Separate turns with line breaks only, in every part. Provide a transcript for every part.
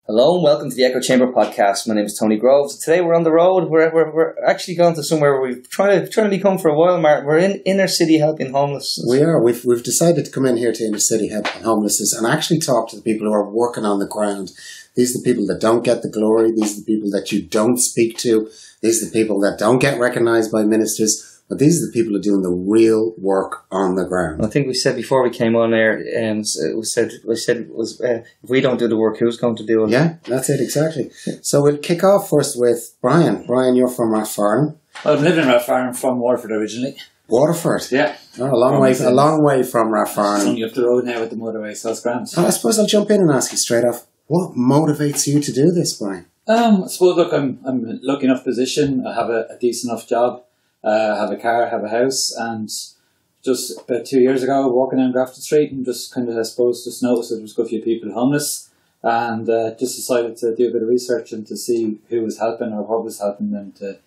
Hello and welcome to the EchoChamber podcast. My name is Tony Groves. Today we're on the road. We're actually going to somewhere where we've trying to be home for a while, Mark. We're in inner city helping homeless.
We are. We've decided to come in here to inner city helping homelessness and actually talk to the people who are working on the ground. These are the people that don't get the glory. These are the people that you don't speak to. These are the people that don't get recognised by ministers. But these are the people who are doing the real work on the ground.
I think we said before we came on air, if we don't do the work, who's going to do it?
Yeah, that's it, exactly. So we'll kick off first with Brian. Brian, you're from Rathfarnham.
Well, I'm living in Rathfarnham from Waterford originally.
Waterford?
Yeah.
Oh, a long way from Rathfarnham.
Only up the road now with the motorway, so it's grand.
I suppose I'll jump in and ask you straight off, what motivates you to do this, Brian?
I suppose, look, I'm in a lucky enough position. I have a decent enough job. Have a car, have a house, and just about 2 years ago, walking down Grafton Street and just kind of, I suppose, just noticed that there was a few people homeless, and just decided to do a bit of research and to see who was helping or what was helping them to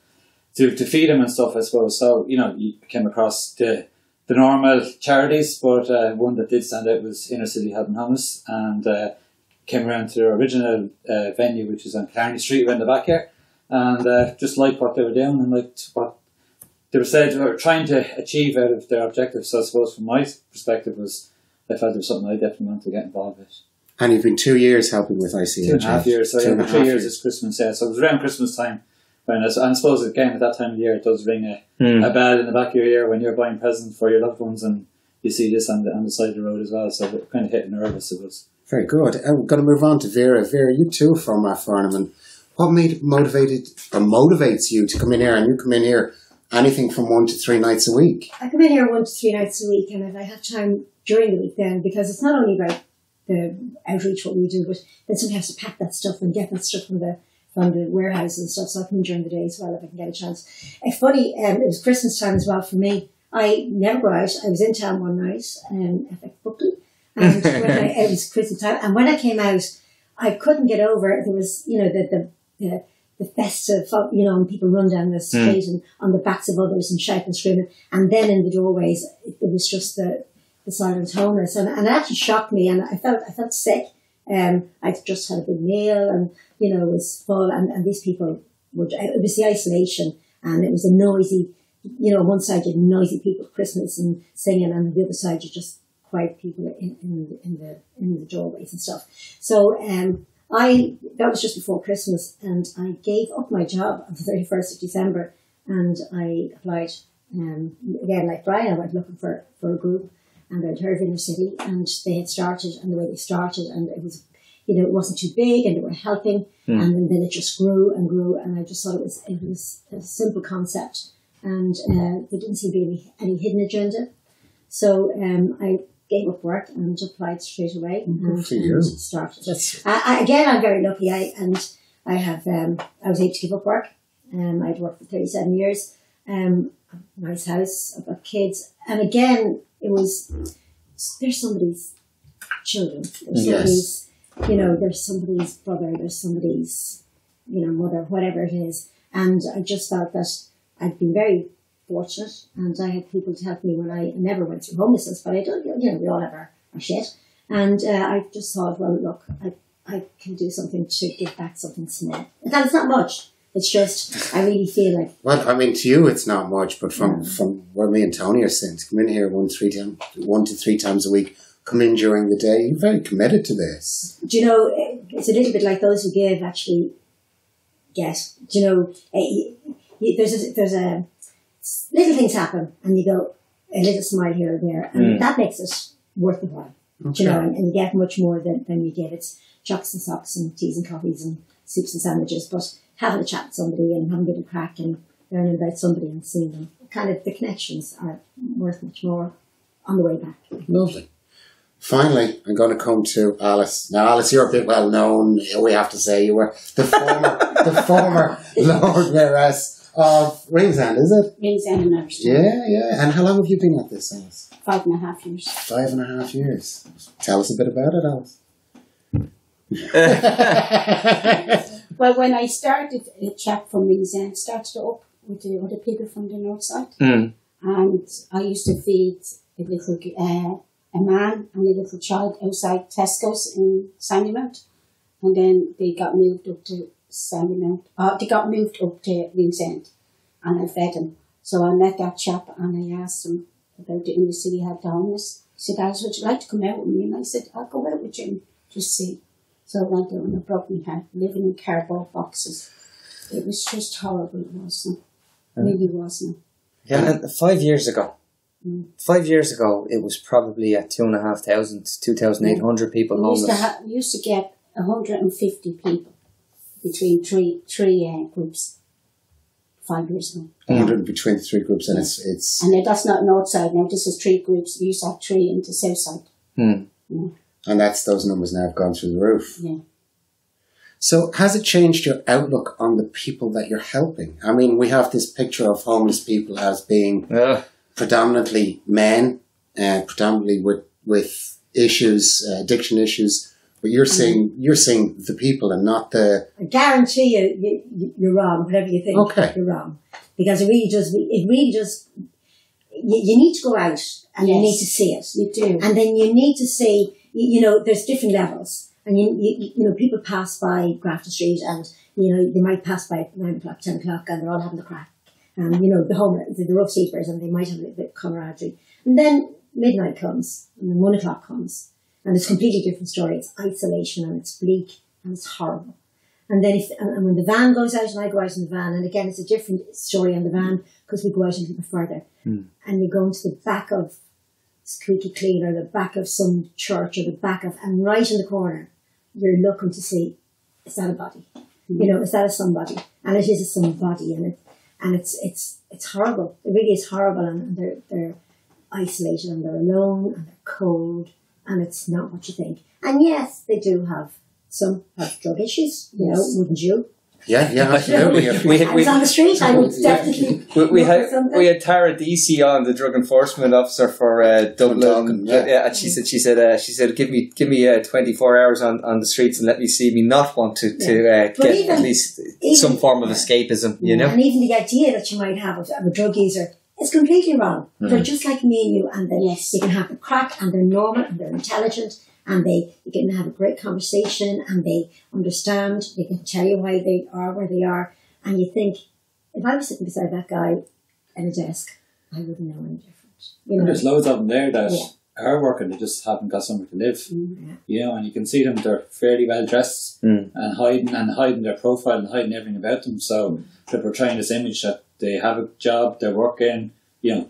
feed them and stuff, I suppose. So, you came across the normal charities, but one that did stand out was Inner City Helping Homeless, and came around to their original venue, which is on Clarny Street around the back here, and just liked what they were doing and liked what they were trying to achieve out of their objectives. So I suppose from my perspective I felt it was something I definitely wanted to get involved with.
And you've been 2 years helping with ICHH.
2.5 years. So 3 years is Christmas, yeah. So it was around Christmas time. And I suppose again at that time of the year it does ring a bell in the back of your ear when you're buying presents for your loved ones and you see this on the side of the road as well. So it kind of hit a nerve, I suppose.
Very good. And we're going to move on to Vera. Vera, you too from Rathfarnham. And what motivates you to come in here? And you come in here anything from 1 to 3 nights a week?
I come in here 1 to 3 nights a week, and if I have time during the week then, because it's not only about the outreach, what we do, but then sometimes to pack that stuff and get that stuff from the warehouse and stuff, so I come in during the day as well if I can get a chance. It's funny, it was Christmas time as well for me. I never go out. I was in town one night, at Buckley, and it was Christmas time, and when I came out, I couldn't get over it. There was, the festive, and people run down the street and on the backs of others and shouting and screaming. And then in the doorways, it was just the silent homeless. And it actually shocked me, and I felt sick. I'd just had a big meal and, it was full. And these people it was the isolation, and it was a noisy, on one side you had noisy people at Christmas and singing, and on the other side you just quiet people in the doorways and stuff. So, that was just before Christmas, and I gave up my job on the 31st of December, and I applied, again, like Brian, I went looking for a group, and I'd heard of Inner City, and they had started, and the way they started, and it was, it wasn't too big, and they were helping, and then it just grew, and I just thought it was a simple concept, and there didn't seem to be any hidden agenda. So I gave up work and applied straight away and started. Again, I'm very lucky. I was able to give up work. I'd worked for 37 years. Nice house, I've got kids, and again, there's somebody's children. There's somebody's, there's somebody's brother. There's somebody's, mother, whatever it is. And I just felt that I'd been very fortunate, and I had people to help me when I never went through homelessness, but I don't, we all have our shit. And I just thought, well, look, I can do something to give back something small. And it's not much. It's just, I really feel like...
Well, I mean, to you it's not much, but from where me and Tony are saying, to come in here 1 to 3 times a week, come in during the day, you're very committed to this.
Do you know, it's a little bit like those who give actually get. Do you know, there's a little things happen, and you go, a little smile here or there, and that makes it worth the while. Okay. You know, and you get much more than you give. It's chocolates and socks and teas and coffees and soups and sandwiches, but having a chat with somebody and having a bit of crack and learning about somebody and seeing them, kind of the connections are worth much more on the way back.
Lovely. Finally, I'm going to come to Alice. Now, Alice, you're a bit well known. We have to say you were the former Lord Mayoress of Ringsend, is it?
Ringsend and Everton.
Yeah. And how long have you been at this, Alice?
5.5 years.
5.5 years. Tell us a bit about it, Alice.
Well, when I started, a chap from Ringsend started up with the other people from the north side. And I used to feed a little a man and a little child outside Tesco's in Sandymount. And then they got moved up to Sandymount. They got moved up to Vincent, and I fed them. So I met that chap and I asked him about the inner city help the homeless. He said, Alice, would you like to come out with me? And I said, I'll go out with you and just see. So I went out and I broke my heart, living in cardboard boxes. It was just horrible, it wasn't. It really wasn't.
Yeah, and 5 years ago. 5 years ago, it was probably at 2,500, 2,800 people homeless.
We used to get 150 people between three groups 5 years ago.
100 between 3 groups, and it's
and that's not north side now. This is 3 groups. We used to have 3 into south side.
And those numbers now have gone through the roof.
Yeah.
So has it changed your outlook on the people that you're helping? I mean, we have this picture of homeless people as being predominantly men, predominantly with issues, addiction issues. But you're saying the people and not the.
I guarantee you're wrong. Whatever you think, you're wrong, because it really does. You need to go out and you need to see it.
You do,
and then you need to see. There's different levels, and you know people pass by Grafton Street, and they might pass by at 9 o'clock, 10 o'clock, and they're all having a crack. And the homeless, the rough sleepers, and they might have a bit of camaraderie. And then midnight comes, and then 1 o'clock comes. And it's a completely different story. It's isolation and it's bleak and it's horrible. And then when the van goes out and I go out in the van, and again, it's a different story on the van because we go out a little bit further. And you go into the back of Squeaky Clean or the back of some church or the back of, and right in the corner, you're looking to see, is that a body? Is that a somebody? And it is a somebody. And it's horrible. It really is horrible. And they're isolated and they're alone and they're cold. And it's not what you think. And yes, they do have drug issues, wouldn't you?
Yeah, absolutely.
I was on the street, I would definitely.
We had Tara Deasy on, the drug enforcement officer for Dublin. And she said, give me 24 hours on the streets and let me see me not want to get at least some form of escapism,
And even the idea that you might have of a drug user, it's completely wrong. They're just like me and you, and they can have the crack, and they're normal, and they're intelligent, and you can have a great conversation, and they understand. They can tell you why they are where they are, and you think, if I was sitting beside that guy at a desk, I wouldn't know any different.
And there's loads of them there that are working; they just haven't got somewhere to live. And you can see them; they're fairly well dressed and hiding their profile and hiding everything about them. So they're portraying this image that they have a job, they're working,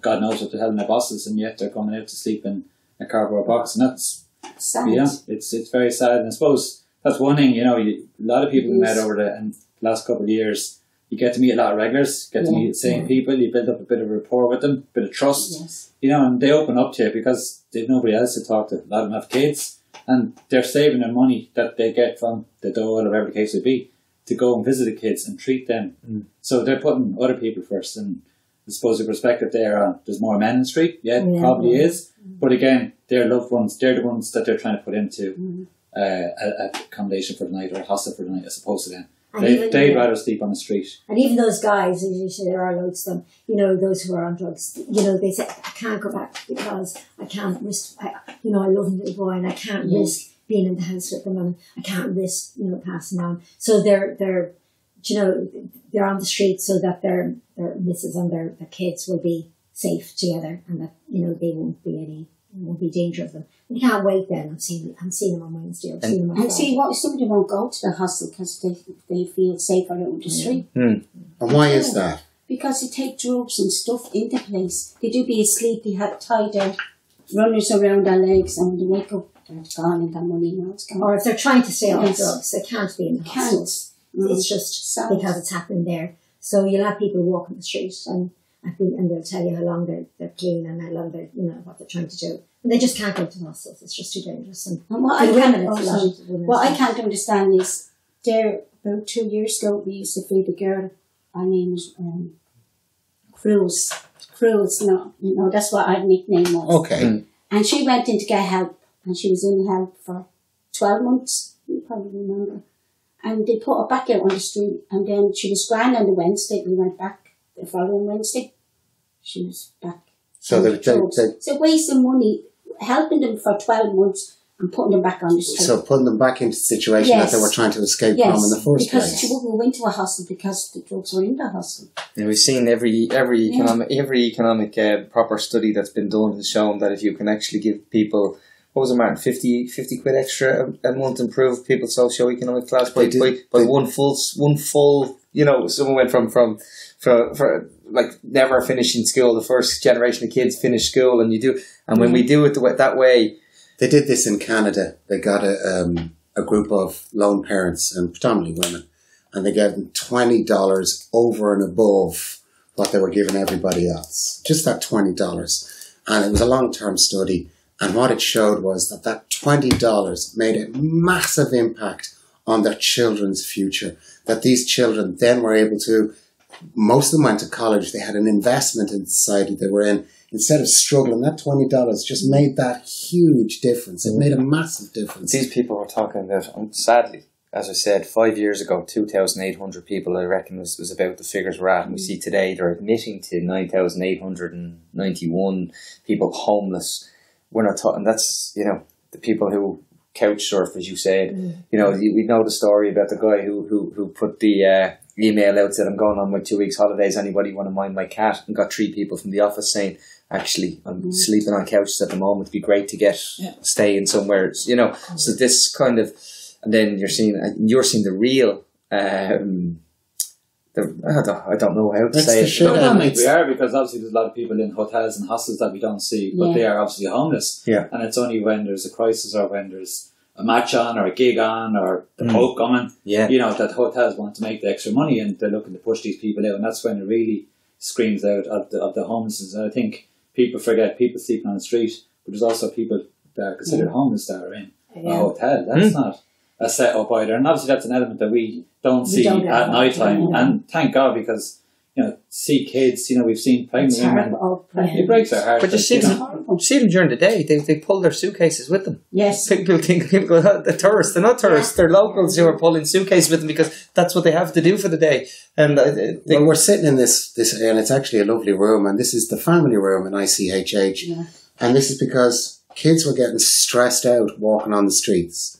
God knows what the hell their boss is, and yet they're coming out to sleep in a cardboard box, and that's
sad.
It's very sad. And I suppose that's one thing. A lot of people we met over the last couple of years. You get to meet a lot of regulars, get to meet the same people. You build up a bit of rapport with them, a bit of trust. And they open up to you because they've nobody else to talk to. A lot of them have kids, and they're saving their money that they get from the dole or whatever the case would be, to go and visit the kids and treat them. So they're putting other people first. And I suppose the perspective there, there's more men in the street. Yeah, it probably is. But again, their loved ones, they're the ones that they're trying to put into accommodation for the night or a hostel for the night as opposed to them. They'd rather sleep on the street. And
even those guys, usually there are loads of them, those who are on drugs, they say, I can't go back because I can't risk, I love a little boy and I can't risk being in the house with them, and I can't risk, passing on. So they're on the street so that their missus and their kids will be safe together, and that they won't be danger of them. And you can't wait then. I'm seeing them on Wednesday.
And see, what somebody won't go to the hostel because they feel safer out on the street.
And why is that?
Because they take drugs and stuff in the place. They do be asleep. They have tied their runners around their legs, and when they wake up, they're gone and their money now it's gone.
Or if they're trying to stay off drugs, they can't be in the hostel. It's just because it's happening there. So you'll have people walking the street and they'll tell you how long they're clean and how long they're, what they're trying to do. And they just can't go to the hostels. It's just too dangerous. And
what I can't understand is, there about 2 years ago, we used to feed a girl. Her name was Cruz. No, that's what our nickname was.
Okay.
And she went in to get help, and she was in help for 12 months. You probably remember. And they put her back out on the street, and then she was grand on the Wednesday. We went back the following Wednesday. She was back.
So
it's a waste of money helping them for 12 months, and putting them back on the street.
So putting them back into the situation that they were trying to escape from in the first
because
place.
she wouldn't go into a hostel because the drugs were in the hostel.
And we've seen every economic proper study that's been done has shown that if you can actually give people, what was it, Martin, 50 quid extra a month, improve people's socio-economic class by one full, you know, someone went from like never finishing school, the first generation of kids finish school, and when we do it that way.
They did this in Canada. They got a group of lone parents, and predominantly women, and they gave them $20 over and above what they were giving everybody else. Just that $20. And it was a long-term study. And what it showed was that $20 made a massive impact on their children's future. That these children then were able to, most of them went to college. They had an investment in the society they were in. Instead of struggling, that $20 just made that huge difference. It made a massive difference.
These people were talking about, sadly, as I said, 5 years ago, 2,800 people, I reckon, was about the figures we're at. And we see today they're admitting to 9,891 people homeless. We're not talking, that's, you know, the people who couch surf, as you said. You know, we know the story about the guy who put the email out, said, I'm going on my 2 weeks holidays, anybody want to mind my cat? And got 3 people from the office saying, actually, I'm sleeping on couches at the moment, it'd be great to stay in somewhere, you know. So this kind of, and then you're seeing the real, I don't know how to say it.
I don't think we are, because obviously there's a lot of people in hotels and hostels that we don't see, but they are obviously homeless.
Yeah.
And it's only when there's a crisis or when there's a match on or a gig on or the Pope coming, you know, that hotels want to make the extra money and they're looking to push these people out, and that's when it really screams out of the homelessness. And I think people forget people sleeping on the street, but there's also people that are considered homeless that are in a hotel. That's not a set up either, and obviously that's an element that we don't see at night time. And thank God, because, you know, see kids, you know, we've seen pregnant women. It breaks our heart.
But you see them during the day. They pull their suitcases with them.
Yes.
People go, they're tourists. They're not tourists. They're locals who are pulling suitcases with them because that's what they have to do for the day. And
well, we're sitting in this, and it's actually a lovely room, and this is the family room in ICHH. Yeah. And this is because kids were getting stressed out walking on the streets,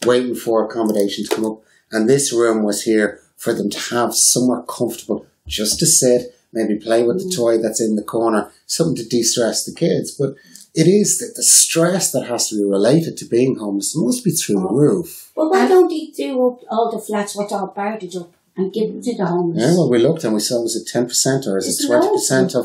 waiting for accommodation to come up. And this room was here for them to have somewhere comfortable, just to sit, maybe play with the toy that's in the corner, something to de-stress the kids. But it is that the stress that has to be related to being homeless must be through the roof.
Well, why don't they do up all the flats what's all boarded up and give it to the homeless?
Yeah, well, we looked and we saw, was it 10% or is it 20%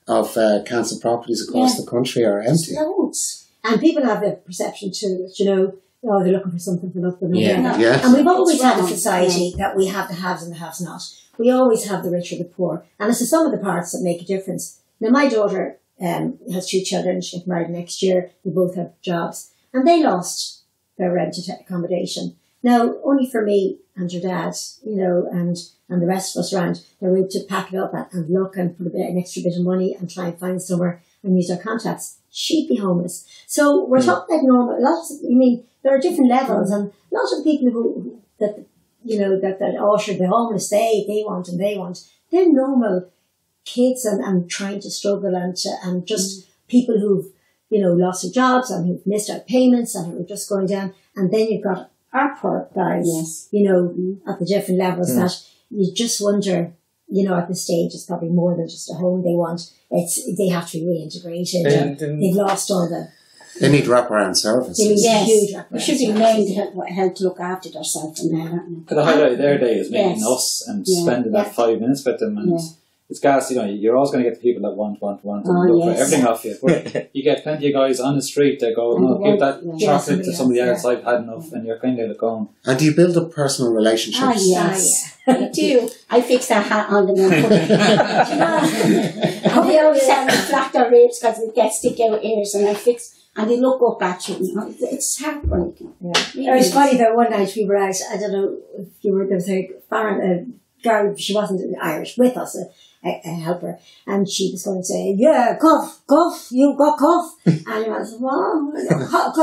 of council properties across the country are empty?
Loads.
And people have the perception too that, you know, oh, they're looking for something for nothing.
Yeah.
And we've always had a society that we have the haves and the haves not. We always have the rich or the poor. And it's the sum of the parts that make a difference. Now, my daughter has 2 children. She'll get married next year. They both have jobs. And they lost their rented accommodation. Now, only for me and your dad, you know, and the rest of us around, they were able to pack it up and look and put an extra bit of money and try and find somewhere and use our contacts. She'd be homeless. So we're talking about normal. There are different levels, and lots of people who the homeless, they want, they're normal kids and trying to struggle and just people who've, you know, lost their jobs and who've missed out payments and who are just going down. And then you've got our poor guys, you know, at the different levels that you just wonder, you know, at this stage it's probably more than just a home they want. They have to be reintegrated. They've lost all the...
They need wraparound services.
They should be learned how to look after themselves.
But the highlight of their day is meeting us and spending that 5 minutes with them. And it's gas, you know, you're always going to get the people that want and look for everything off you. But you get plenty of guys on the street that go, no, give that chocolate to somebody else, I've had enough, and you're kind of going.
And do you build up personal relationships?
Oh, yes. I do. I fix that hat on them and put it. And they always have to flap their ribs because they get stick out ears, and I fix. And they look up at you. It's heartbreaking.
Yeah. It was funny that one night we were out, I don't know if you were, there was a foreign girl, she wasn't Irish, with us, a helper, and she was going to say, yeah, cough, you got cough. And I was, well,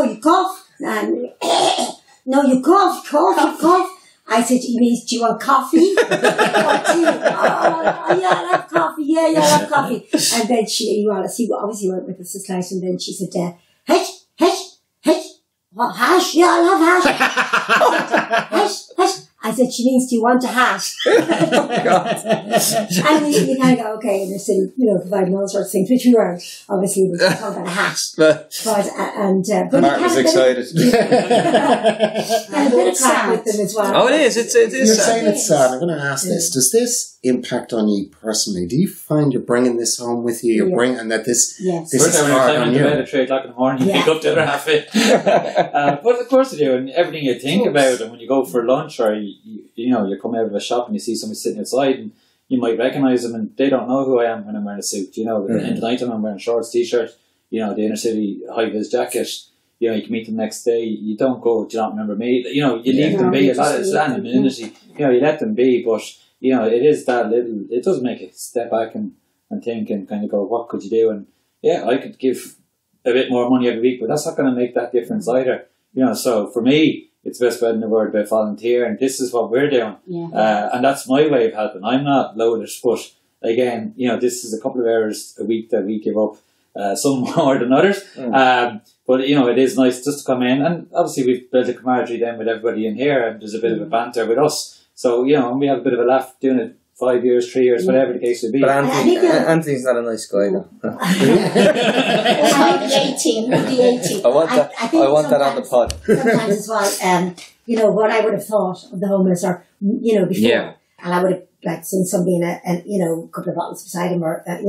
you cough. And, no, you cough. I said, do you want coffee? Or tea? Oh, yeah, I love coffee. Yeah, I love coffee. And then she obviously went with us this night, and then she said, hey, What, hash? Yeah, I love hash. Hash. I said, she means, do you want a hash?
Oh, God.
And you kind of go, okay, and they're still, providing all sorts of things, which we weren't. Obviously, we talk about a hash. But
Mark was excited.
And a bit of crack with them as well.
Oh, it is. It is.
You're saying it's sad. I'm going to ask this. Does this impact on you personally? Do you find you're bringing this home with you? You're bringing, and that this is hard on you?
Bed at 3 o'clock in the morning, you pick up the other half of it. But of course you do, and everything you think about, and when you go for lunch or you come out of a shop and you see somebody sitting outside, and you might recognise them, and they don't know who I am when I'm wearing a suit. And tonight I'm wearing shorts, t-shirt, the inner city high-vis jacket. You can meet them next day. You don't go, do you not remember me? You leave them be. It's anonymity. You let them be, but it is that little. It does make you step back and think and kind of go, what could you do? And I could give a bit more money every week, but that's not going to make that difference either. So for me, it's about spreading the word about volunteer, and this is what we're doing. And that's my way of helping. I'm not loaded, but again, this is a couple of hours a week that we give up, some more than others. But it is nice just to come in, and obviously we've built a camaraderie then with everybody in here, and there's a bit of a banter with us. So and we have a bit of a laugh doing it 5 years, 3 years, whatever the case would be.
But Anthony's not a nice guy, though. I want that on the pod.
Sometimes as well, what I would have thought of the homeless, or before, and I would have seen somebody in a couple of bottles beside him, or and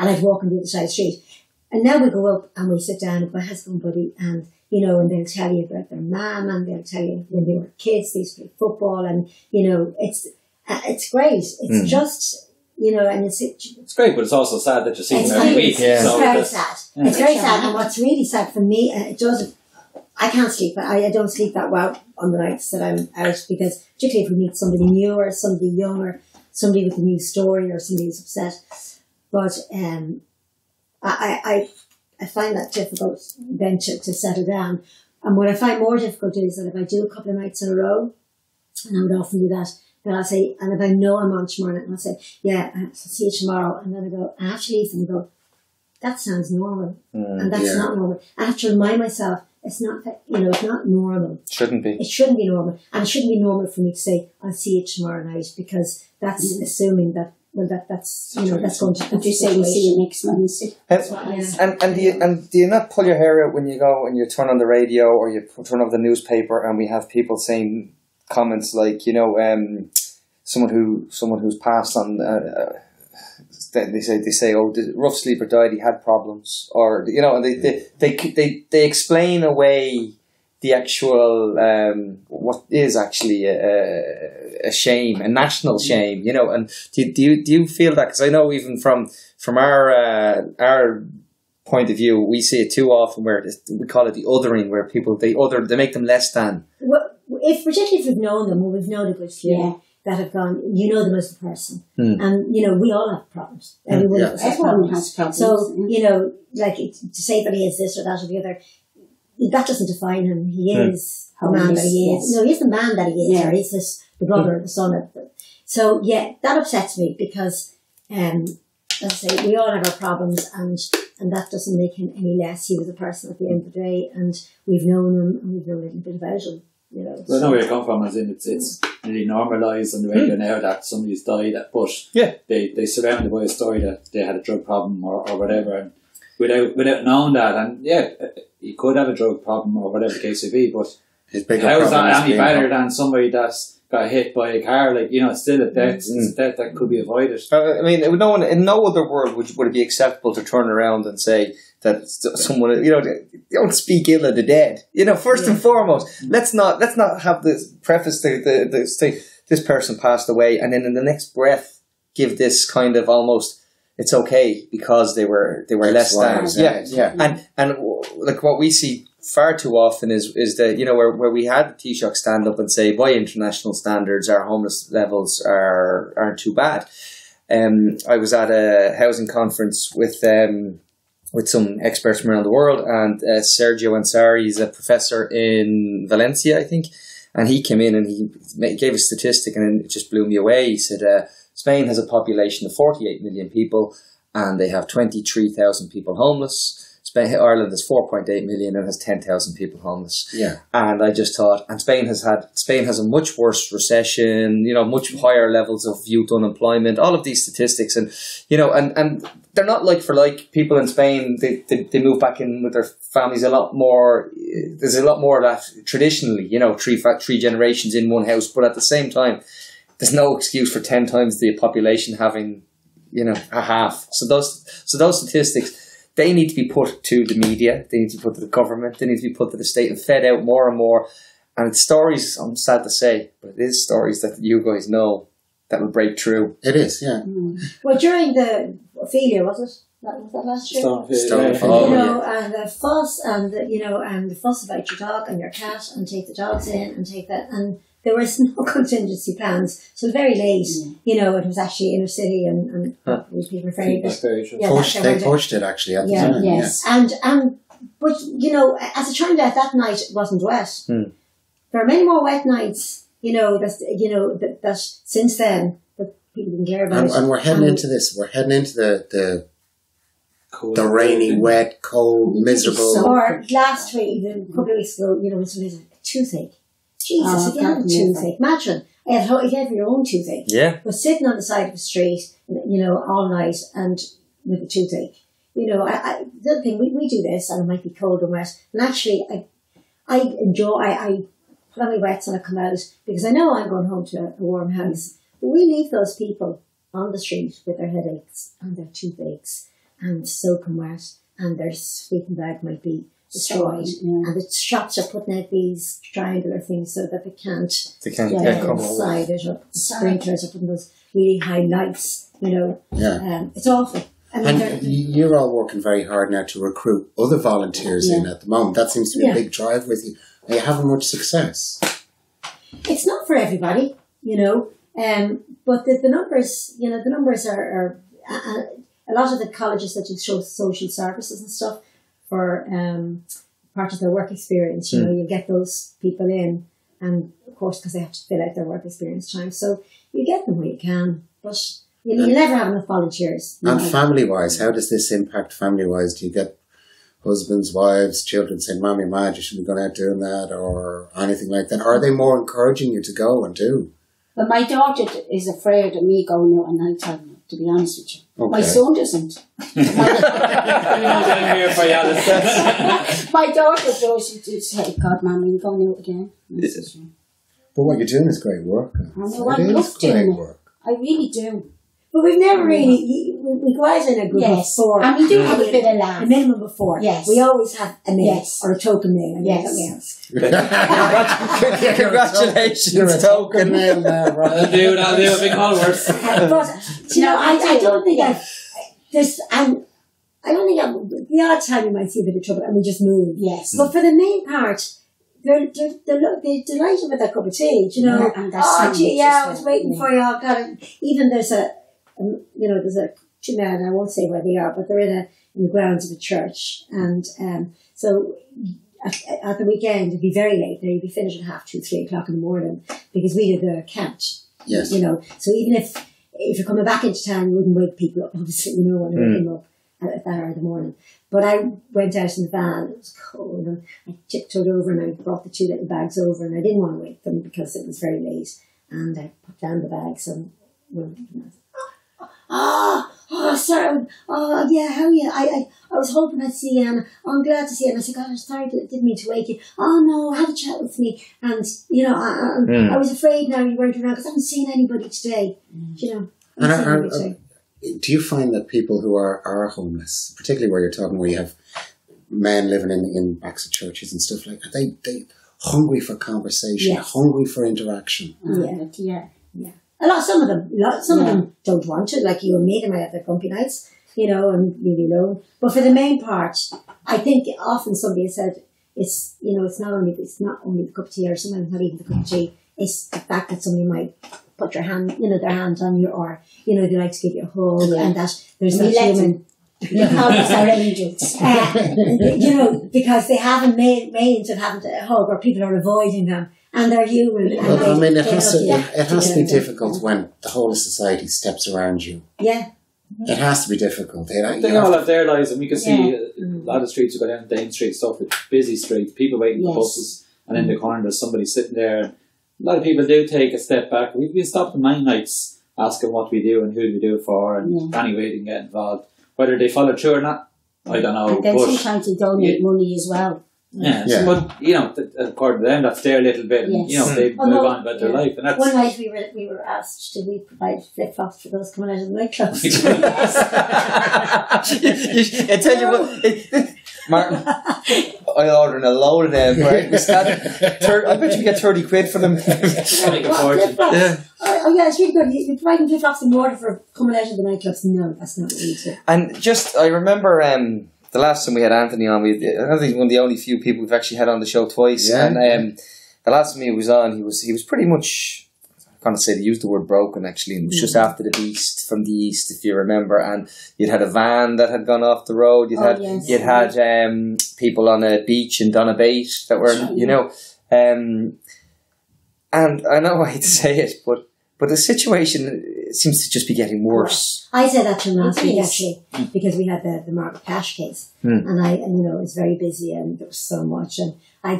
I'd walk on the other side of the street. And now we go up and we sit down with my husband, buddy, and and they'll tell you about their mum, and they'll tell you when they were kids they used to play football, and it's great. It's just and
it's great, but it's also sad that you see them every week.
It's very sad. It's very sad, and what's really sad for me, I can't sleep. I don't sleep that well on the nights that I'm out, because particularly if we meet somebody new or somebody young or somebody with a new story or somebody who's upset. But I find that difficult then to settle down. And what I find more difficult is that if I do a couple of nights in a row, and I would often do that, then I'll say, and if I know I'm on tomorrow night, I'll say, I'll see you tomorrow. And then I go, I have to leave, and I go, that sounds normal. And that's not normal. I have to remind myself, it's not, it's not normal.
Shouldn't be.
It shouldn't be normal. And it shouldn't be normal for me to say, I'll see you tomorrow night, because that's assuming that, that's going to...
But you say we'll see you next Wednesday.
And do you not pull your hair out when you go and you turn on the radio or you turn on the newspaper and we have people saying comments like, someone who's passed on... They say, oh, the rough sleeper died, he had problems, or and they explain away the actual what is actually a shame, a national shame, And do you feel that? Because I know even from our point of view, we see it too often where we call it the othering, where people they make them less than.
Well, particularly if we've known them, or we've known a good few. That have gone, them as the person. And, we all have problems. Everyone has problems. So, to say that he is this or that or the other, that doesn't define him. He is the man that he is. No, he's the man that he is, or he's the brother or the son of the... So, that upsets me, because, as I say, we all have our problems, and that doesn't make him any less. He was a person at the end of the day, and we've known him, and we've known a little bit about him.
Well, I know where you come from, as in it's really normalised on the radio now that somebody's died, but they surround it by a story that they had a drug problem or whatever, and without knowing that, and he could have a drug problem or whatever the case may be, but how is that any better than somebody that's got hit by a car? It's still a death. It's a death that could be avoided.
I mean, in no other world would it be acceptable to turn around and say that someone, don't speak ill of the dead. First and foremost, let's not have this preface to say this person passed away, and then in the next breath give this kind of almost it's okay because they were less than. And like what we see far too often is that where we had the Taoiseach stand up and say, by international standards, our homeless levels aren't too bad. I was at a housing conference with some experts from around the world, and Sergio Ansari is a professor in Valencia, I think, and he came in and he gave a statistic and it just blew me away. He said Spain has a population of 48 million people and they have 23,000 people homeless. Ireland is 4.8 million and has 10,000 people homeless.
Yeah.
And I just thought, and Spain has a much worse recession, much higher levels of youth unemployment, all of these statistics. And, and they're not like for like. People in Spain, they move back in with their families a lot more. There's a lot more of that traditionally, three generations in one house. But at the same time, there's no excuse for 10 times the population having, a half. So those statistics, they need to be put to the media, they need to be put to the government, they need to be put to the state and fed out more and more. And it's stories, I'm sad to say, but it is stories that you guys know that will break through.
It is, yeah.
Well, during the Ophelia, was it? Was that last year? And the fuss, and the fuss about your dog and your cat, and take the dogs in and take that, and there was no contingency plans, so very late. It was actually inner city, and people were very
they pushed it actually at the time.
Yes, but as it turned out, that night it wasn't wet. There are many more wet nights. That since then, but people didn't care about it.
And we're heading into this. We're heading into the rainy, wet, cold, miserable.
Or last week, a couple of weeks ago, it was a toothache. Jesus, if you had a toothache, imagine. You have your own toothache.
Yeah.
But sitting on the side of the street, all night and with a toothache. The other thing, we do this, and it might be cold and wet. And actually, I put on my wets and I come out because I know I'm going home to a warm house. But we leave those people on the street with their headaches and their toothaches and soaking wet, and their sleeping bag might be destroyed, and the shops are putting out these triangular things so that they can't get inside it, or sprinklers are putting those really high lights, it's awful.
And you're all working very hard now to recruit other volunteers in at the moment. That seems to be a big drive with you. Are you having much success?
It's not for everybody, but the numbers are a lot of the colleges that do social services and stuff for part of their work experience, you get those people in, and of course because they have to fill out their work experience time, so you get them where you can, but you'll never have enough volunteers.
And family-wise, how does this impact family-wise? Do you get husbands, wives, children saying, "Mommy, Ma, you shouldn't be going out doing that," or anything like that? Or are they more encouraging you to go and do?
Well, my daughter is afraid of me going out at night time, to be honest with you. Okay. My son doesn't. My daughter does. She say, "God, Mommy, you're going out again."
But what you're doing is great work.
I love doing it. I really do.
But we've never really, we go out in a group before.
And we do have a bit of laugh.
A minimum before. Yes. We always have a name or a token name.
Congratulations,
you're a token name now, right?
I'll do a big call worse.
But, I don't think the odd time you might see a bit of trouble and we just move.
Yes.
But for the main part, they're delighted with that cup of tea, And I was waiting for you. Oh, God. Even there's two men, I won't say where they are, but they're in the grounds of a church. And so at the weekend, it'd be very late. You'd be finished at 2:30, 3 o'clock in the morning because we did the count.
Yes.
So even if you're coming back into town, you wouldn't wake people up, obviously, when they came up at that hour of the morning. But I went out in the van, it was cold, and I tiptoed over and I brought the 2 little bags over, and I didn't want to wake them because it was very late. And I put down the bags and sorry, how are you? I was hoping I'd see you, and I'm glad to see you. And I said, God, I'm sorry, I didn't mean to wake you. Oh no, have a chat with me. And, I was afraid now you weren't around because I haven't seen anybody today.
Do you find that people who are homeless, particularly where you're talking, where you have men living in backs of churches and stuff like that, they hungry for conversation, hungry for interaction?
Yeah.
Some of them don't want to, like you and me, they might have their grumpy nights, and really alone. But for the main part, I think often somebody has said it's not only the cup of tea, or sometimes not even the cup of tea. It's the fact that somebody might put their hand on you, or they like to give you a hug, and that there's that human.
Our angels.
Because they haven't made means of having a hug, or people are avoiding them, and they're human.
It has to be difficult when the whole of society steps around you.
Yeah.
It has to be difficult.
They all have their lives, and we can see a lot of streets. You go down Dane Street, stuff with busy streets, people waiting for buses, and in the corner there's somebody sitting there. A lot of people do take a step back. We've been stopping many nights asking what we do and who we do it for, and any way they can get involved. Whether they follow through or not, I don't know.
And then sometimes they donate money as well.
Yeah. But according to them, that's their little bit. And, they move on about their life. And that's
one night we were asked, did we provide flip flops for those coming out of the nightclubs?
I tell you what, Martin, I ordered a load of them. Right? I bet you get 30 quid for them.
make a fortune.
Oh yeah, it's really good. You provide flip flops in order for coming out of the nightclubs. No, that's not what we do.
And I remember the last time we had Anthony on, I think he's one of the only few people we've actually had on the show twice. Yeah. And the last time he was on, he was pretty much, I can't say they used the word broken actually. It was just after the beast from the east, if you remember. And you'd had a van that had gone off the road. You'd had people on a beach in Donabate that were, and I know I hate to say it, but the situation seems to just be getting worse.
I said that to him last week actually, because we had the Margaret Cash case, and it was very busy and there was so much, and I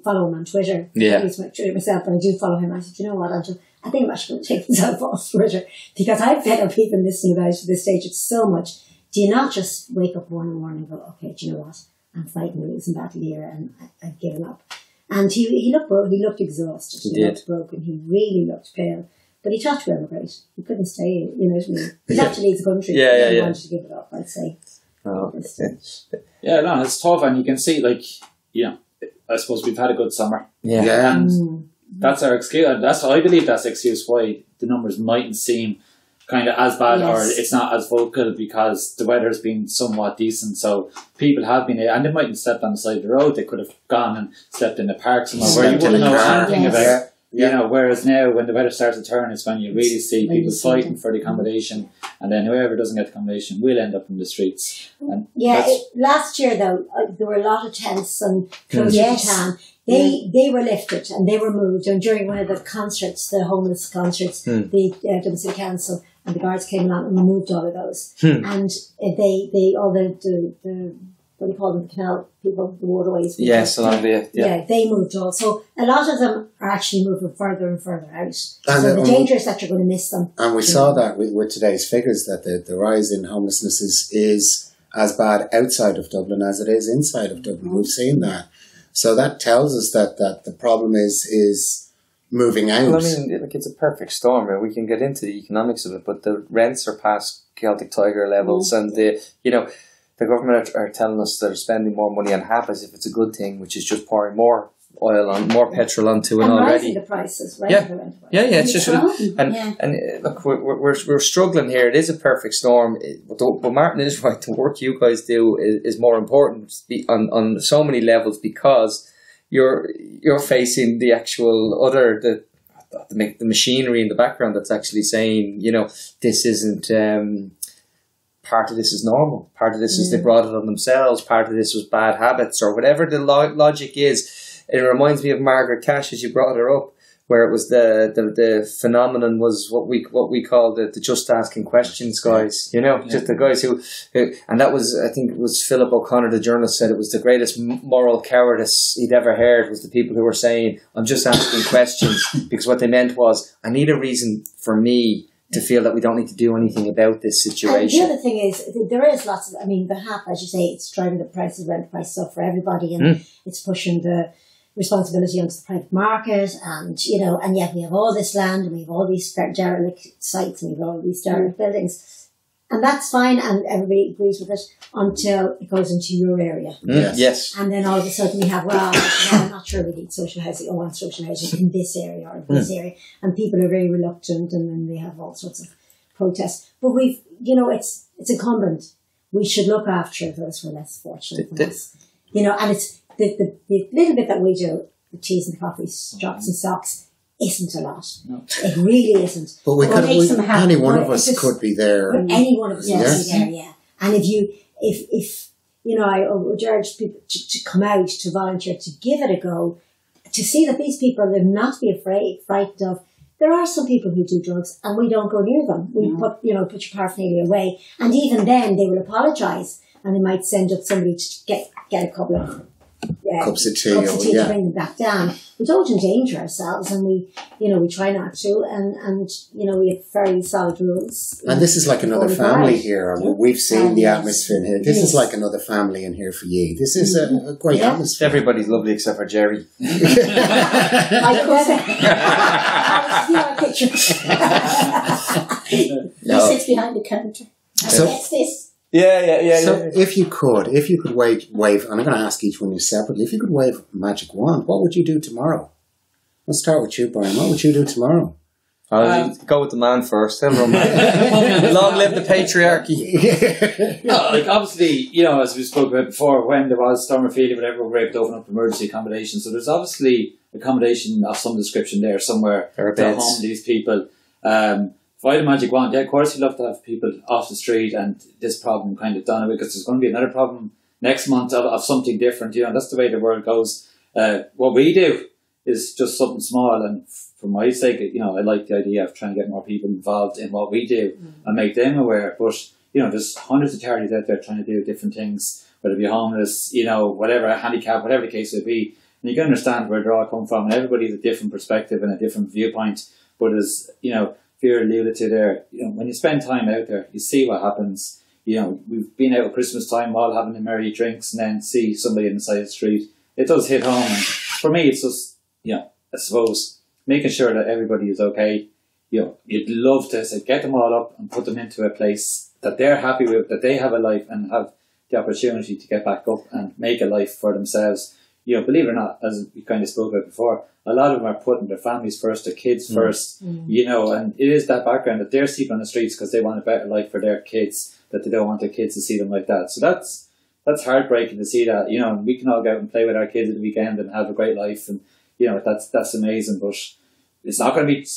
follow him on Twitter. I use my Twitter myself, but I do follow him. I said, you know what, Angela, I think I'm actually going to take myself off Twitter because I've fed up even listening about it at this stage. It's so much. Do you not just wake up one morning and go, okay, do you know what? I'm fighting a losing battle here, and I've given up. And he looked broke. He looked exhausted. He looked broken. He really looked pale. But he talked to emigrate. He couldn't stay. You know what I mean? He left to leave the country. He wanted to give it up, I'd say.
It's tough, and you can see, I suppose we've had a good summer. And that's our excuse. I believe that's the excuse why the numbers mightn't seem kind of as bad, or it's not as vocal, because the weather's been somewhat decent. So people have been, and they mightn't slept on the side of the road. They could have gone and slept in the park somewhere where you wouldn't know anything about. Whereas now, when the weather starts to turn, it's when you really see people fighting for the accommodation, and then whoever doesn't get accommodation will end up in the streets. And
last year though, there were a lot of tents and closer to town. They were lifted and they were moved. And during one of the concerts, the homeless concerts, the Dublin City Council and the guards came along and removed all of those. And they all the what do you call them, the canal people, the waterways.
Yes,
they moved all. So a lot of them are actually moving further and further out. So the danger is that you're going to miss them.
And we saw that with today's figures, that the rise in homelessness is as bad outside of Dublin as it is inside of Dublin. We've seen that. So that tells us that the problem is moving out.
Well, I mean, it's a perfect storm. We can get into the economics of it, but the rents are past Celtic Tiger levels, and the government are telling us they're spending more money on HAP as if it's a good thing, which is just pouring more oil on, more petrol onto an already.
Rising the prices, right?
It's just and look, we're struggling here. It is a perfect storm, but Martin is right. The work you guys do is more important on so many levels, because you're facing the actual the machinery in the background that's actually saying, this isn't. Part of this is normal. Part of this is they brought it on themselves. Part of this was bad habits, or whatever the logic is. It reminds me of Margaret Cash, as you brought her up, where it was the phenomenon was what we call the just asking questions guys. Just the guys who, and that was, I think it was Philip O'Connor, the journalist, said it was the greatest moral cowardice he'd ever heard, was the people who were saying, I'm just asking questions, because what they meant was, I need a reason for me to feel that we don't need to do anything about this situation.
And the other thing is, there is lots of, the HAP, as you say, it's driving the prices, rent prices up for everybody, and it's pushing the responsibility onto the private market, and yet we have all this land, and we have all these derelict sites, and we have all these derelict buildings. And that's fine, and everybody agrees with it until it goes into your area.
Yes.
And then all of a sudden we have, I'm not sure we need social housing. I want social housing in this area or in this area. And people are very reluctant, and then they have all sorts of protests. But it's incumbent. We should look after those who are less fortunate than us. And it's the little bit that we do, the teas and coffees, drops and socks, isn't a lot. No. It really isn't.
But any one of us could be there.
Any one of us could be there, yeah. And if I would urge people to come out, to volunteer, to give it a go, to see that these people are not to be frightened of, there are some people who do drugs and we don't go near them. We put your paraphernalia away. And even then they will apologise and they might send up somebody to get a couple of
cups of tea
to bring them back down. We don't endanger ourselves, and we try not to, and we have very solid rules.
And this is like another family here. We've seen the atmosphere in here. This is like another family in here for you. This is a great atmosphere.
Everybody's lovely except for Jerry.
I see my picture.
He sits behind the counter.
So
gets this.
Yeah.
So if you could wave, and I'm going to ask each one of you separately, if you could wave a magic wand, what would you do tomorrow? Let's start with you, Brian. What would you do tomorrow?
I'll go with the man first. Long live the patriarchy.
Obviously, as we spoke about before, when there was Storm of Feeling, whatever, we were able to open up emergency accommodation. So there's obviously accommodation of some description there somewhere to home these people. If I had a magic wand, of course you'd love to have people off the street and this problem kind of done away, because there's going to be another problem next month of something different. That's the way the world goes. What we do is just something small, and for my sake, I like the idea of trying to get more people involved in what we do and make them aware. But there's hundreds of charities out there trying to do different things, whether it be homeless, whatever, handicap, whatever the case may be. And you can understand where they're all come from, and everybody has a different perspective and a different viewpoint. But as Vera alluded to there, when you spend time out there, you see what happens. We've been out at Christmas time, all having the merry drinks, and then see somebody on the side of the street. It does hit home. And for me, it's just, I suppose, making sure that everybody is okay. You'd love to say, get them all up and put them into a place that they're happy with, that they have a life and have the opportunity to get back up and make a life for themselves. Believe it or not, as we kind of spoke about before, a lot of them are putting their families first, their kids first, and it is that background that they're sleeping on the streets because they want a better life for their kids, that they don't want their kids to see them like that. So that's heartbreaking to see that, and we can all go out and play with our kids at the weekend and have a great life, and, that's amazing, but it's not going to be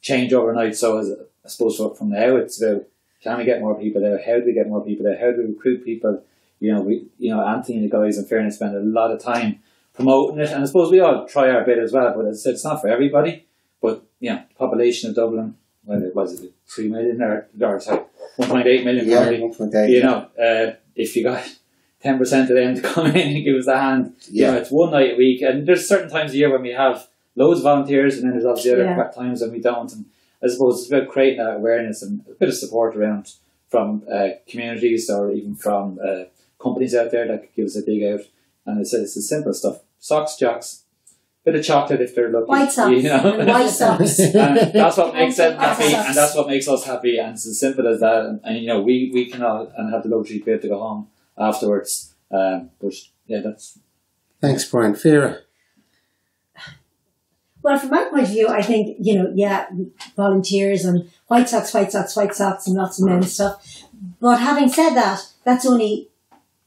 change overnight. So I suppose from now, it's about, can we get more people there? How do we get more people there? How do we recruit people? Anthony and the guys in Fairness spend a lot of time promoting it, and I suppose we all try our bit as well, but as I said, it's not for everybody. But the population of Dublin, was it 3 million or 1.8 million?
Yeah, 1.8.
If you got 10% of them to come in and give us a hand, it's one night a week, and there's certain times a year when we have loads of volunteers, and then there's obviously other times when we don't. And I suppose it's about creating that awareness and a bit of support around from communities or even from companies out there that could give us a dig out. And I said it's the simple stuff: socks, jocks, bit of chocolate if they're lucky,
white socks, white socks.
And that's what makes them happy, and that's what makes us happy. And it's as simple as that. And we can all and have the luxury to be able to go home afterwards. But that's.
Thanks, Brian. Vera.
Well, from my point of view, I think volunteers and white socks, and lots of men stuff. But having said that, that's only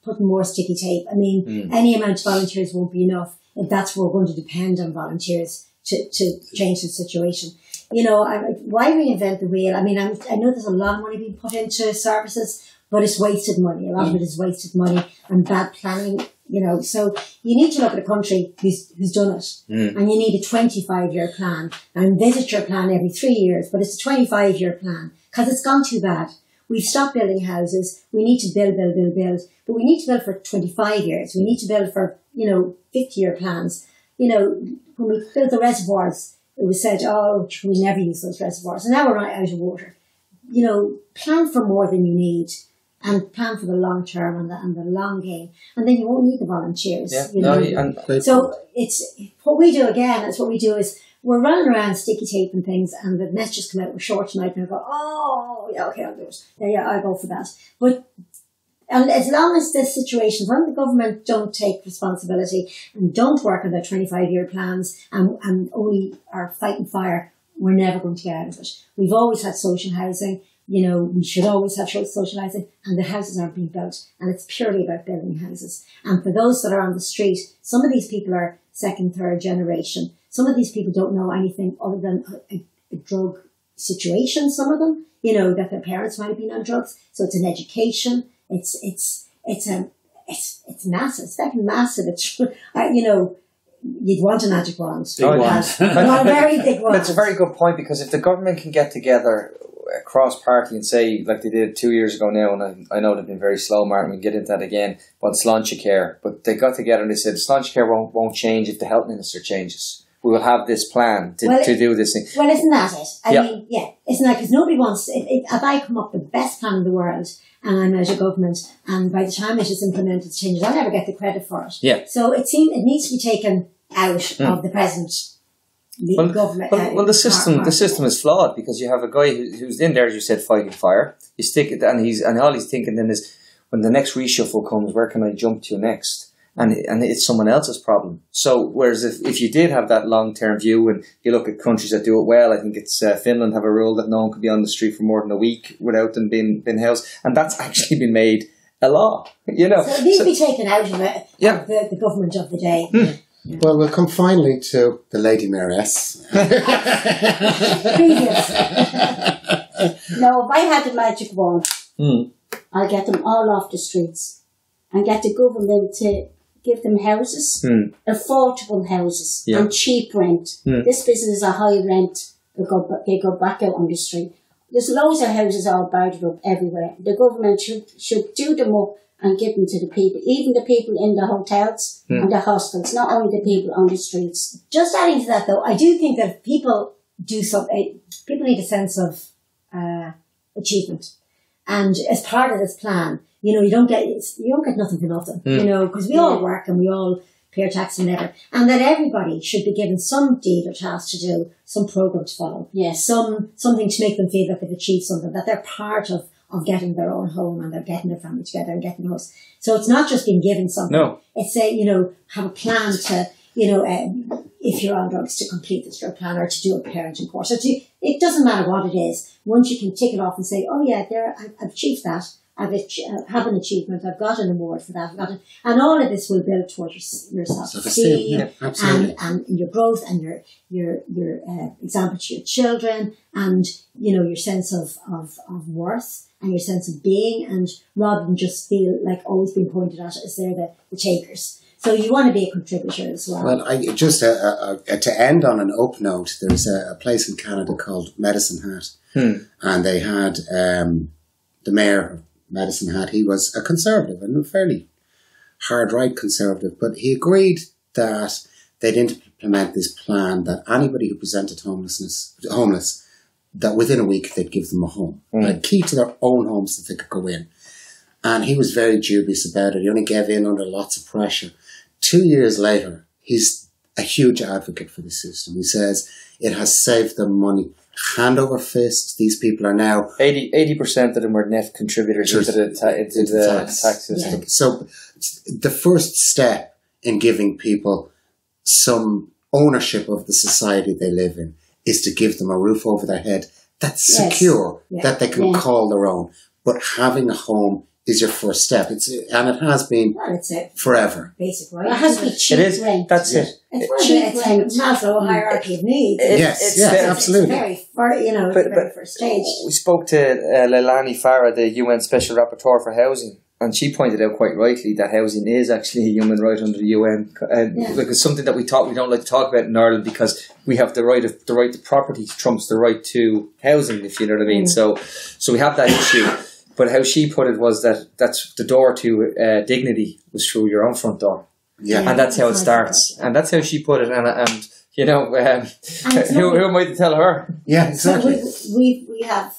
putting more sticky tape. I mean, any amount of volunteers won't be enough if that's what we're going to depend on volunteers to change the situation. Why reinvent the wheel? I mean, I know there's a lot of money being put into services, but it's wasted money. A lot of it is wasted money and bad planning, So you need to look at a country who's done it. And you need a 25-year plan. And visit your plan every 3 years, but it's a 25-year plan because it's gone too bad. We've stopped building houses. We need to build. But we need to build for 25 years. We need to build for, 50-year plans. When we built the reservoirs, it was said, we never use those reservoirs. And now we're out of water. Plan for more than you need and plan for the long term and the long game. And then you won't need the volunteers. So it's what we do again. It's what we do is we're running around sticky tape and things, and the nets just come out, we're short tonight, and I go, okay, I'll do it. I'll go for that. But and as long as this situation, when the government don't take responsibility and don't work on their 25-year plans and only are fighting fire, we're never going to get out of it. We've always had social housing. We should always have social housing, and the houses aren't being built, and it's purely about building houses. And for those that are on the street, some of these people are second, third generation. Some of these people don't know anything other than a drug situation. Some of them, that their parents might have been on drugs. So it's an education. It's massive. It's fucking massive. It's, you'd want a magic wand.
Big ones.
Well, a very big one.
That's a very good point, because if the government can get together cross-party and say, like they did 2 years ago now, and I know they've been very slow, Martin, we can get into that again, but Sláinte Care, but they got together and they said Sláinte Care won't change if the health minister changes. We will have this plan to do this thing.
Well, isn't that it? I mean, isn't that, because nobody wants, if I come up with the best plan in the world and I'm out of government, and by the time it is implemented changes, I'll never get the credit for it.
Yeah.
So it needs to be taken out of the present government.
Well, the system is flawed, because you have a guy who's in there, as you said, fighting fire. You stick it, and all he's thinking then is, when the next reshuffle comes, where can I jump to next? And it's someone else's problem. So, whereas if you did have that long-term view, and you look at countries that do it well, I think it's Finland have a rule that no one could be on the street for more than a week without them being housed, and that's actually been made a law. So
it needs to be taken out of the government of the day.
Yeah. Well, we'll come finally to the Lady Mayoress.
No, if I had the magic wand, I'll get them all off the streets and get the government to give them houses, affordable houses, and cheap rent. This business is a high rent. They go back out on the street. There's loads of houses all boarded up everywhere. The government should do them up and give them to the people, even the people in the hotels and the hostels, not only the people on the streets.
Just adding to that, though, I do think that if people do something, people need a sense of achievement, and as part of this plan, you don't get nothing for nothing, because we all work and we all pay our tax and whatever, and that everybody should be given some deed or task to do, some program to follow, something to make them feel that they've achieved something, that they're part of getting their own home, and they're getting their family together and getting a house. So it's not just being given something.
No.
It's have a plan to, if you're on drugs, to complete this drug plan, or to do a parenting course. It doesn't matter what it is. Once you can tick it off and say, oh yeah, I've achieved that. Have an achievement. I've got an award for that. And all of this will build towards your self-esteem, and your growth, and your example to your children, and your sense of worth, and your sense of being, and rather than just feel like always being pointed at as they're the takers. So you want to be a contributor as well.
Well, to end on an up note, there's a place in Canada called Medicine Hat, and they had the mayor of Medicine Hat. He was a conservative, and a fairly hard right conservative, but he agreed that they'd implement this plan that anybody who presented homeless, that within a week they'd give them a home, a key to their own homes that they could go in. And he was very dubious about it. He only gave in under lots of pressure. 2 years later, he's a huge advocate for the system. He says it has saved them money hand over fist. These people are now
80% of them were net contributors into the tax system.
Yeah. So the first step in giving people some ownership of the society they live in is to give them a roof over their head that's secure, that they can call their own. But having a home is your first step. And it has been forever.
Basically,
it has to be cheap.
It is.
Rent.
That's it.
It's Maslow hierarchy of needs.
Yes, absolutely.
It's the very first stage.
We spoke to Leilani Farah, the UN Special Rapporteur for Housing, and she pointed out quite rightly that housing is actually a human right under the UN. Like it's something that we don't like to talk about in Ireland, because we have the right to property trumps the right to housing, if you know what I mean. So we have that issue. But how she put it was that's the door to dignity was through your own front door. Yeah. And that's how it starts. And that's how she put it. And who am I to tell her?
Yeah, exactly.
So we have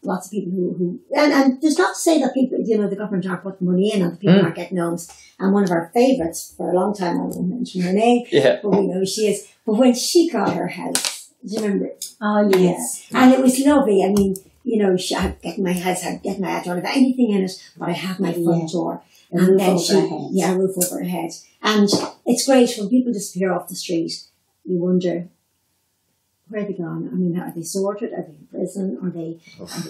lots of people who and there's not to say that people, the government aren't putting money in and the people aren't getting homes. And one of our favourites for a long time, I won't mention her name, but we know who she is. But when she got her house, do you remember?
Oh, yes.
Yeah. And it was lovely. I mean, I'd get my house, I'd get my don't have anything in it, but I have my front door. And then a roof over her head. And it's great when people disappear off the street. You wonder, where are they gone? I mean, are they sorted? Are they in prison? Are they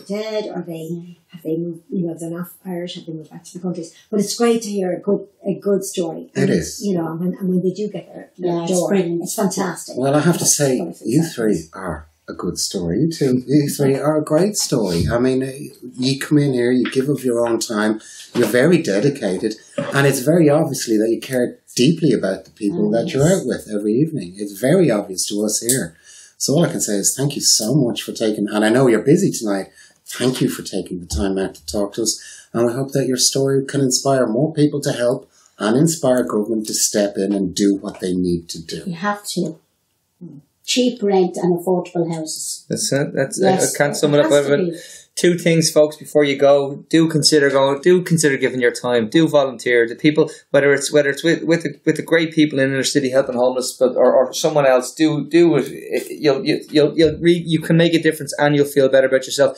dead? Have they moved? If they're not Irish, have they moved back to the countries? But it's great to hear a good story.
It is.
And when they do get their door, it's fantastic.
Well, I have to say, you three are a good story. You three are a great story. I mean, you come in here, you give of your own time, you're very dedicated, and it's very obviously that you care deeply about the people that you're out with every evening. It's very obvious to us here. So all I can say is thank you so much for taking, and I know you're busy tonight, thank you for taking the time out to talk to us. And we hope that your story can inspire more people to help and inspire government to step in and do what they need to do.
You have to. Cheap rent and affordable houses.
That's it.
Yes,
I can't sum it up. But 2 things, folks, before you go. Do consider going. Do consider giving your time. Do volunteer. The people, whether it's with the great people in inner city helping homeless, or someone else. Do it. You can make a difference, and you'll feel better about yourself.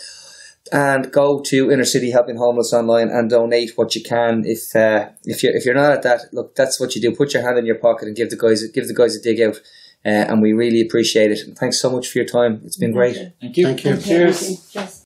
And go to Inner City Helping Homeless online and donate what you can. If you're not at that, look, that's what you do. Put your hand in your pocket and give the guys a dig out. And we really appreciate it. And thanks so much for your time. It's been great.
Thank you.
Thank you.
Cheers.
Thank you.